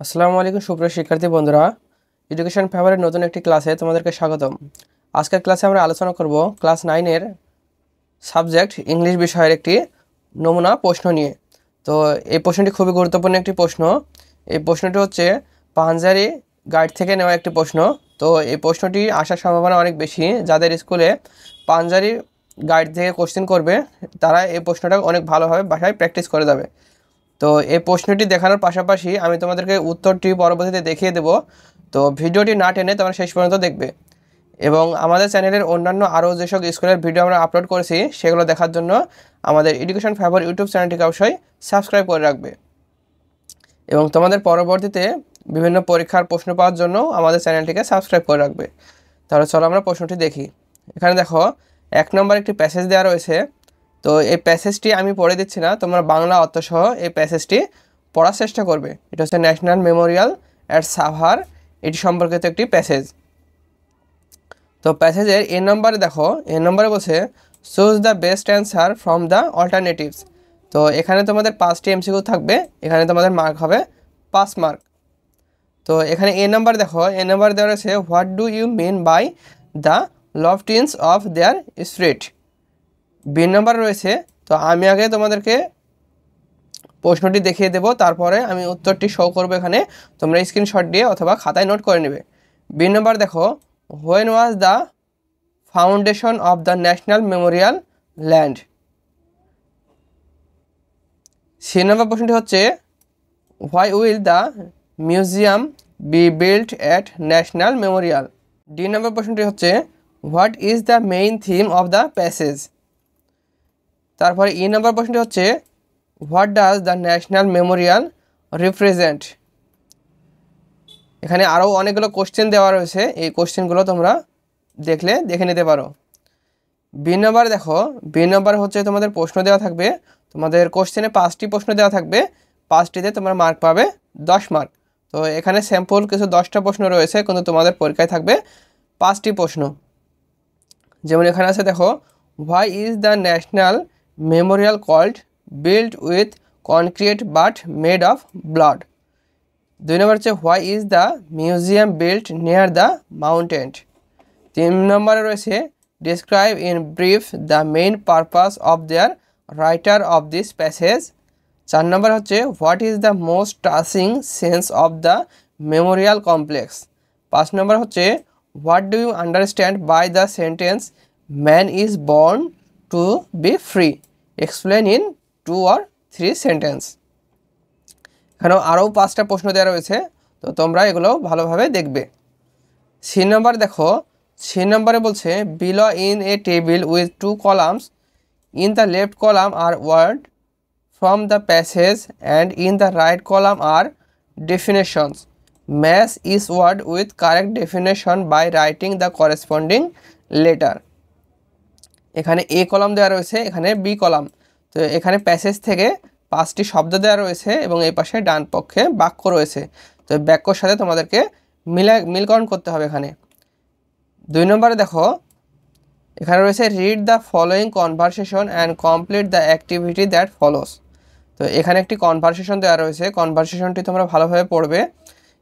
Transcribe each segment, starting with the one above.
আসসালামু আলাইকুম সুপ্রিয় শিক্ষার্থী বন্ধুরা, এডুকেশন ফেভারের নতুন একটি ক্লাসে তোমাদেরকে স্বাগতম। আজকের ক্লাসে আমরা আলোচনা করব ক্লাস 9-এর সাবজেক্ট ইংলিশ বিষয়ের একটি নমুনা প্রশ্ন নিয়ে। তো এই প্রশ্নটি খুবই গুরুত্বপূর্ণ একটি প্রশ্ন। এই প্রশ্নটি হচ্ছে পাঞ্জারি গাইড থেকে নেওয়া একটি প্রশ্ন। তো এই প্রশ্নটি আসার সম্ভাবনা অনেক বেশি। যাদের স্কুলে পাঞ্জারি গাইড থেকে কোশ্চেন করবে তারা এই প্রশ্নটা অনেক ভালোভাবে বাসায় প্র্যাকটিস করে যাবে। তো এই প্রশ্নটি দেখানোর পাশাপাশি আমি তোমাদেরকে উত্তরটি পরবর্তীতে দেখিয়ে দেব। তো ভিডিওটি না টেনে তোমরা শেষ পর্যন্ত দেখবে এবং আমাদের চ্যানেলের অন্যান্য আরও যেসব স্কুলের ভিডিও আমরা আপলোড করেছি সেগুলো দেখার জন্য আমাদের এডুকেশন ফেভার ইউটিউব চ্যানেলটিকে অবশ্যই সাবস্ক্রাইব করে রাখবে এবং তোমাদের পরবর্তীতে বিভিন্ন পরীক্ষার প্রশ্ন পাওয়ার জন্য আমাদের চ্যানেলটিকে সাবস্ক্রাইব করে রাখবে। তাহলে চলো আমরা প্রশ্নটি দেখি। এখানে দেখো 1 নম্বর একটি প্যাসেজ দেওয়া রয়েছে। তো এই প্যাসেজটি আমি পড়ে দিচ্ছি না, তোমরা বাংলা অর্থসহ এই প্যাসেজটি পড়ার চেষ্টা করবে। এটা হচ্ছে ন্যাশনাল মেমোরিয়াল অ্যাট সাভার, এটি সম্পর্কিত একটি প্যাসেজ। তো প্যাসেজের এ নম্বরে দেখো, এ নম্বরে বলছে choose the best answer from the alternatives. তো এখানে তোমাদের 5টি এমসিকিউ থাকবে, এখানে তোমাদের মার্ক হবে 5 মার্ক। তো এখানে এ নাম্বার দেখো, এ নাম্বার দেওয়া রয়েছে what do you mean by the loftiness of their spirit. B number রয়েছে, তো আমি আগে তোমাদেরকে প্রশ্নটি দেখিয়ে দেব, তারপরে আমি উত্তরটি শো করবো এখানে, তোমরা স্ক্রিনশট দিয়ে অথবা খাতায় নোট করে নেবে। বি নাম্বার দেখো when was the foundation of the national memorial land. C number প্রশ্নটি হচ্ছে why will the museum be built at national memorial. D number প্রশ্নটি হচ্ছে what is the main theme of the passage. তারপরে E number প্রশ্নটি হচ্ছে what does the national memorial represent. এখানে আরও অনেকগুলো কোশ্চেন দেওয়া রয়েছে, এই কোশ্চেনগুলো তোমরা দেখে নিতে পারো। বি নাম্বার দেখো, বি নাম্বার হচ্ছে তোমাদের প্রশ্ন দেওয়া থাকবে, তোমাদের কোশ্চেনে 5টি প্রশ্ন দেওয়া থাকবে, 5টিতে তোমরা মার্ক পাবে 10 মার্ক। তো এখানে স্যাম্পল কিছু 10টা প্রশ্ন রয়েছে, কিন্তু তোমাদের পরীক্ষায় থাকবে 5টি প্রশ্ন। যেমন এখানে আছে দেখো why is the national memorial called built with concrete but made of blood. 2 number হচ্ছে why is the museum built near the mountain. 3 নম্বরে রয়েছে describe in brief the main purpose of their writer of this passage. 4 number হচ্ছে what is the most touching sense of the memorial complex. 5 number হচ্ছে what do you understand by the sentence man is born two be free, explain in 2 or 3 sentence. এখানেও আরও 5টা প্রশ্ন দেওয়া রয়েছে, তো তোমরা এগুলো ভালোভাবে দেখবে। সি নাম্বার দেখো, সি নাম্বারে বলছে below in a table with 2 columns. In the left column are word from the passage and in the right column are definitions. Match each word with correct definition by writing the corresponding letter. এখানে এ column দেওয়া রয়েছে, এখানে B column. তো এখানে passage থেকে 5টি শব্দ দেওয়া রয়েছে এবং এই পাশে ডান পক্ষে বাক্য রয়েছে। তো বাক্যর সাথে তোমাদেরকে মিলকরণ করতে হবে এখানে। 2 নম্বরে দেখো, এখানে রয়েছে read the following conversation and complete the activity that follows. তো এখানে একটি কনভারসেশন দেওয়া রয়েছে, কনভারসেশনটি তোমরা ভালোভাবে পড়বে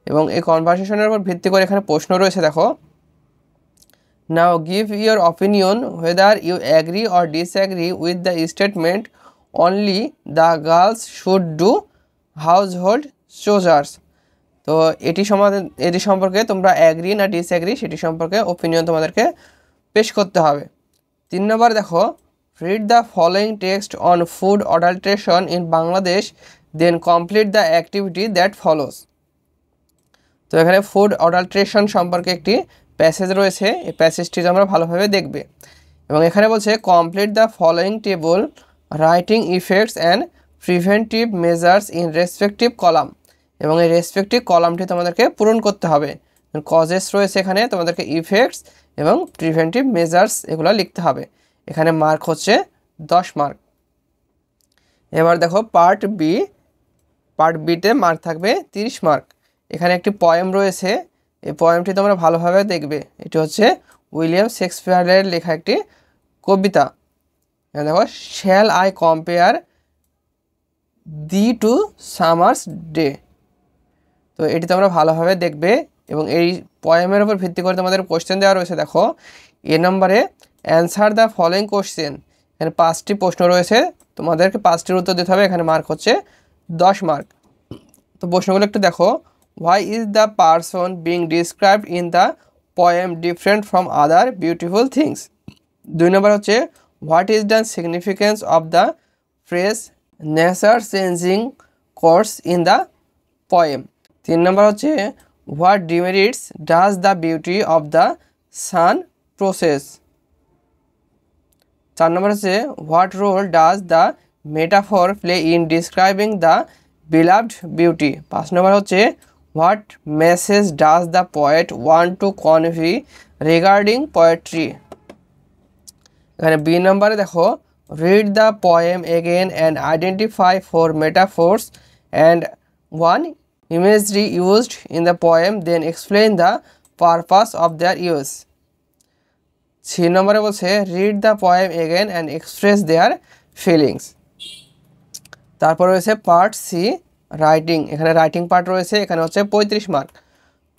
এবং এই কনভারসেশনের উপর ভিত্তি করে এখানে প্রশ্ন রয়েছে দেখো। Now give your opinion whether you agree or disagree with the statement only the girls should do household chores. তো এটি সম্পর্কে তোমরা অ্যাগ্রি না ডিসঅ্যাগ্রি সেটি সম্পর্কে ওপিনিয়ন তোমাদেরকে পেশ করতে হবে। 3 নম্বর দেখো read the following text on food adulteration in Bangladesh then complete the activity that follows. তো এখানে ফুড অডাল্ট্রেশন সম্পর্কে একটি প্যাসেজ রয়েছে, এই প্যাসেজটি তোমরা ভালোভাবে দেখবে এবং এখানে বলছে complete the following table writing effects and preventive measures in respective column, এবং এই রেসপেক্টিভ কলামটি তোমাদেরকে পূরণ করতে হবে। কজেস রয়েছে এখানে, তোমাদেরকে ইফেক্টস এবং প্রিভেন্টিভ মেজার্স এগুলো লিখতে হবে। এখানে মার্ক হচ্ছে 10 মার্ক। এবার দেখো পার্ট বি, পার্ট বিতে মার্ক থাকবে 30 মার্ক। এখানে একটি পয়েম রয়েছে, এই পয়েমটি তোমরা ভালোভাবে দেখবে। এটি হচ্ছে উইলিয়াম শেক্সপিয়ারের লেখা একটি কবিতা। দেখো shall I compare thee to summer's day. তো এটি তোমরা ভালোভাবে দেখবে এবং এই পয়েমের উপর ভিত্তি করে তোমাদের কোশ্চেন দেওয়া রয়েছে। দেখো এ নম্বরে অ্যান্সার দ্য ফলোয়িং কোশ্চেন, এখানে 5টি প্রশ্ন রয়েছে, তোমাদেরকে 5টির উত্তর দিতে হবে। এখানে মার্ক হচ্ছে 10 মার্ক। তো প্রশ্নগুলো একটু দেখো। Why is the person being described in the poem different from other beautiful things? 2 number হচ্ছে what is the significance of the phrase nature changing course in the poem? 3 number হচ্ছে what demerits does the beauty of the sun process? 4 number হচ্ছে what role does the metaphor play in describing the beloved beauty? 5 number হচ্ছে what message does the poet want to convey regarding poetry? এখানে B নম্বরে দেখো read the poem again and identify 4 metaphors and 1 imagery used in the poem, then explain the purpose of their use. 6 নম্বরে বলছে read the poem again and express their feelings. তারপর রয়েছে part C writing, এখানে writing part রয়েছে, এখানে হচ্ছে 35 mark.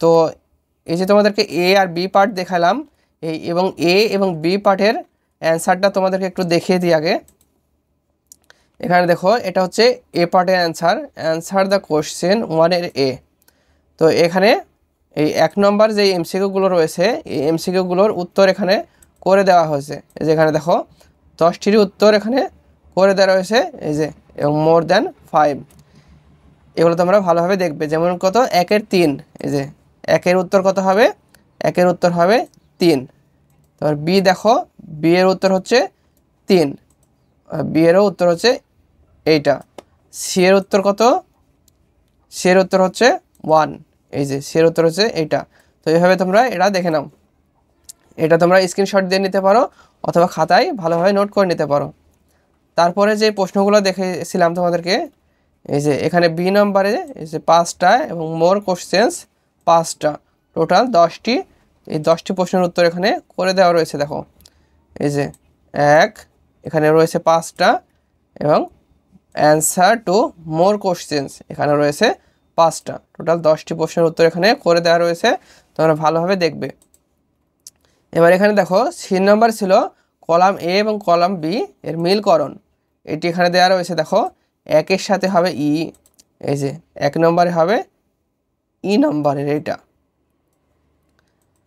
তো এই যে তোমাদেরকে এ আর বি পার্ট দেখালাম, এই এবং এ এবং বি পার্টের অ্যান্সারটা তোমাদেরকে একটু দেখিয়ে দিই আগে। এখানে দেখো এটা হচ্ছে এ পার্টের অ্যান্সার দ্য কোশ্চেন 1-এর এ। তো এখানে এই 1 নম্বর যে এমসিকিউগুলো রয়েছে এই এমসিকিউগুলোর উত্তর এখানে করে দেওয়া হয়েছে। এই যে এখানে দেখো 10টির উত্তর এখানে করে দেওয়া রয়েছে, এই যে এবং মোর দ্যান 5, এগুলো তোমরা ভালোভাবে দেখবে। যেমন কত 1-এর 3, এই যে 1-এর উত্তর কত হবে, 1-এর উত্তর হবে 3। তারপর বি দেখো, বি এর উত্তর হচ্ছে 3, বি এরও উত্তর হচ্ছে এইটা। সি এর উত্তর কত, সি এর উত্তর হচ্ছে 1, এই যে সি এর উত্তর হচ্ছে এইটা। তো এইভাবে তোমরা এটা দেখে নাও, এটা তোমরা স্ক্রিনশট দিয়ে নিতে পারো অথবা খাতায় ভালোভাবে নোট করে নিতে পারো। তারপরে যে প্রশ্নগুলো দেখেছিলাম তোমাদেরকে, এই যে এখানে বি নম্বরে এই যে 5টা এবং মোর কোশ্চেন্স 5টা, টোটাল 10টি। এই 10টি প্রশ্নের উত্তর এখানে করে দেওয়া রয়েছে। দেখো এই যে 1, এখানে রয়েছে 5টা এবং অ্যান্সার টু মোর কোশ্চেন্স এখানে রয়েছে 5টা, টোটাল 10টি প্রশ্নের উত্তর এখানে করে দেওয়া রয়েছে, তোমরা ভালোভাবে দেখবে। এবার এখানে দেখো 3 নম্বর ছিল কলাম এ এবং কলাম বি এর মিলকরণ, এটি এখানে দেওয়া রয়েছে। দেখো 1-এর সাথে হবে ই, এই যে 1 নম্বরে হবে ই নম্বরের এইটা।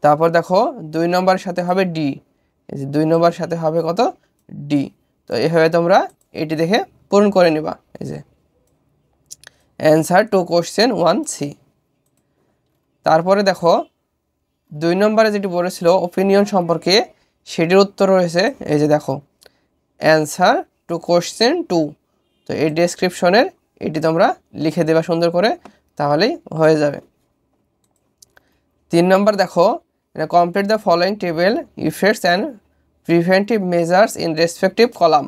তারপর দেখো 2 নম্বরের সাথে হবে ডি, এই যে 2 নম্বরের সাথে হবে কত, ডি। তো এভাবে তোমরা এটি দেখে পূরণ করে নিবা। এই যে অ্যান্সার টু কোশ্চেন 1C। তারপরে দেখো 2 নম্বরে যেটি বলেছিল ওপিনিয়ন সম্পর্কে, সেটির উত্তর রয়েছে এই যে দেখো অ্যান্সার টু কোশ্চেন 2। তো এই ডেসক্রিপশনের এটি তোমরা লিখে দেবা সুন্দর করে, তাহলেই হয়ে যাবে। 3 নম্বর দেখো complete the following table effects and preventive measures in respective column.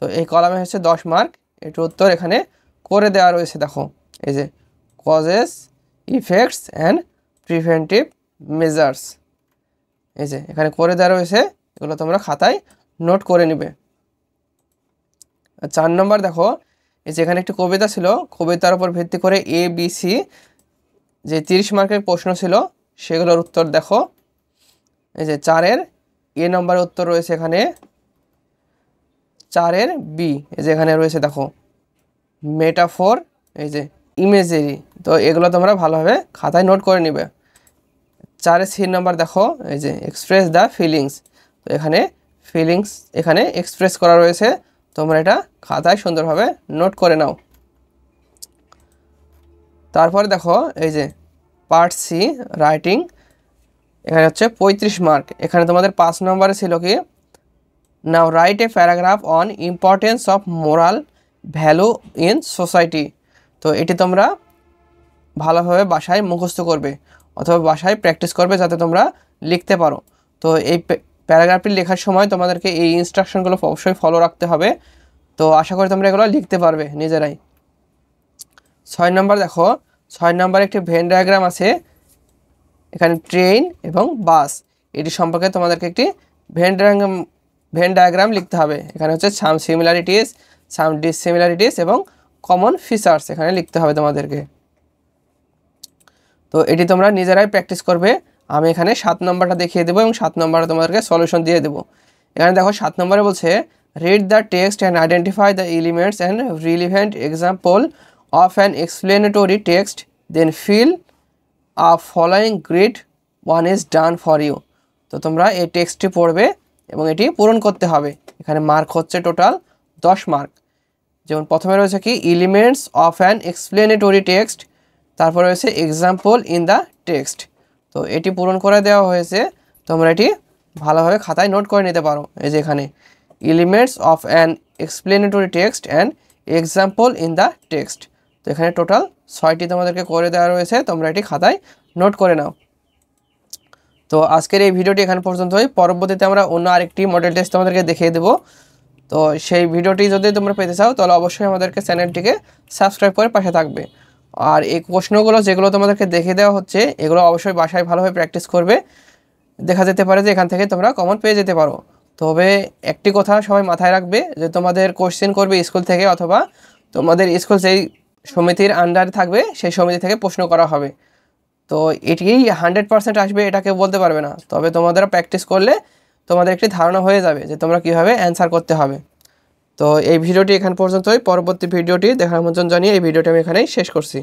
তো এই কলামে হচ্ছে 10 মার্ক, এটির উত্তর এখানে করে দেওয়া রয়েছে। দেখো এই যে causes, effects and preventive measures, এই যে এখানে করে দেওয়া রয়েছে, এগুলো তোমরা খাতায় নোট করে নিবে। 4 নম্বর দেখো এই যে এখানে একটি কবিতা ছিল, কবিতার উপর ভিত্তি করে এ বি সি যে 30 মার্কের প্রশ্ন ছিল সেগুলোর উত্তর দেখো। এই যে 4-এর এ নম্বরের উত্তর রয়েছে এখানে, 4-এর বি এই যে এখানে রয়েছে দেখো মেটাফোর, এই যে ইমেজেরি। তো এগুলো তোমরা ভালোভাবে খাতায় নোট করে নিবে। 4-এর সি নম্বর দেখো এই যে এক্সপ্রেস দ্য ফিলিংস, তো এখানে ফিলিংস এখানে এক্সপ্রেস করা রয়েছে, তোমরা এটা খাতায় সুন্দরভাবে নোট করে নাও। তারপরে দেখো এই যে পার্ট সি রাইটিং, এখানে হচ্ছে 35 মার্ক। এখানে তোমাদের 5 নম্বরে ছিল কি, now write a paragraph on importance of moral value in society. তো এটি তোমরা ভালোভাবে বাসায় মুখস্থ করবে অথবা বাসায় প্র্যাকটিস করবে যাতে তোমরা লিখতে পারো। তো এই প্যারাগ্রাফটি লেখার সময় তোমাদেরকে এই ইনস্ট্রাকশনগুলো অবশ্যই ফলো রাখতে হবে। তো আশা করি তোমরা এগুলো লিখতে পারবে নিজেরাই। 6 নম্বর দেখো, 6 নম্বরে একটি ভেন ডায়াগ্রাম আছে, এখানে ট্রেন এবং বাস এটি সম্পর্কে তোমাদেরকে একটি ভেন ডায়াগ্রাম লিখতে হবে। এখানে হচ্ছে সাম সিমিলারিটিস, সাম ডিসিমিলারিটিস এবং কমন ফিচার্স এখানে লিখতে হবে তোমাদেরকে। তো এটি তোমরা নিজেরাই প্র্যাকটিস করবে। আমি এখানে 7 নম্বরটা দেখিয়ে দেবো এবং 7 নম্বরে তোমাদেরকে সলিউশন দিয়ে দেবো। এখানে দেখো 7 নম্বরে বলছে read the text and identify the elements and relevant example of an explanatory text then fill a following grid one is done for you. তো তোমরা এই টেক্সটটি পড়বে এবং এটি পূরণ করতে হবে। এখানে মার্ক হচ্ছে টোটাল 10 মার্ক। যেমন প্রথমে রয়েছে কি elements of an explanatory text, তারপর রয়েছে এক্সাম্পল ইন দ্য টেক্সট। তো এটি পূরণ করে দেওয়া হয়েছে, তোমরা এটি ভালোভাবে খাতায় নোট করে নিতে পারো। এই যে এখানে elements of an explanatory text and example in the text. তো এখানে টোটাল 6টি তোমাদেরকে করে দেওয়া রয়েছে, তোমরা এটি খাতায় নোট করে নাও। তো আজকের এই ভিডিওটি এখান পর্যন্তই। পরবর্তীতে আমরা অন্য আরেকটি মডেল টেস্ট তোমাদেরকে দেখিয়ে দেবো। তো সেই ভিডিওটি যদি তোমরা পেতে চাও তাহলে অবশ্যই আমাদেরকে চ্যানেলটিকে সাবস্ক্রাইব করে পাশে থাকবে। আর এই প্রশ্নগুলো যেগুলো তোমাদেরকে দেখিয়ে দেওয়া হচ্ছে এগুলো অবশ্যই বাসায় ভালোভাবে প্র্যাকটিস করবে। দেখা যেতে পারে যে এখান থেকে তোমরা কমন পেয়ে যেতে পারো। তবে একটি কথা সবাই মাথায় রাখবে যে তোমাদের কোশ্চেন করবে স্কুল থেকে, অথবা তোমাদের স্কুল যেই সমিতির আন্ডারে থাকবে সেই সমিতি থেকে প্রশ্ন করা হবে। তো এটি 100% আসবে এটা কেউ বলতে পারবে না, তবে তোমাদের প্র্যাকটিস করলে তোমাদের একটি ধারণা হয়ে যাবে যে তোমরা কীভাবে অ্যান্সার করতে হবে। তো এই ভিডিওটি এখান পর্যন্তই। পরবর্তী ভিডিওটি দেখার আমন্ত্রণ জানিয়ে এই ভিডিওটি আমি এখানেই শেষ করছি।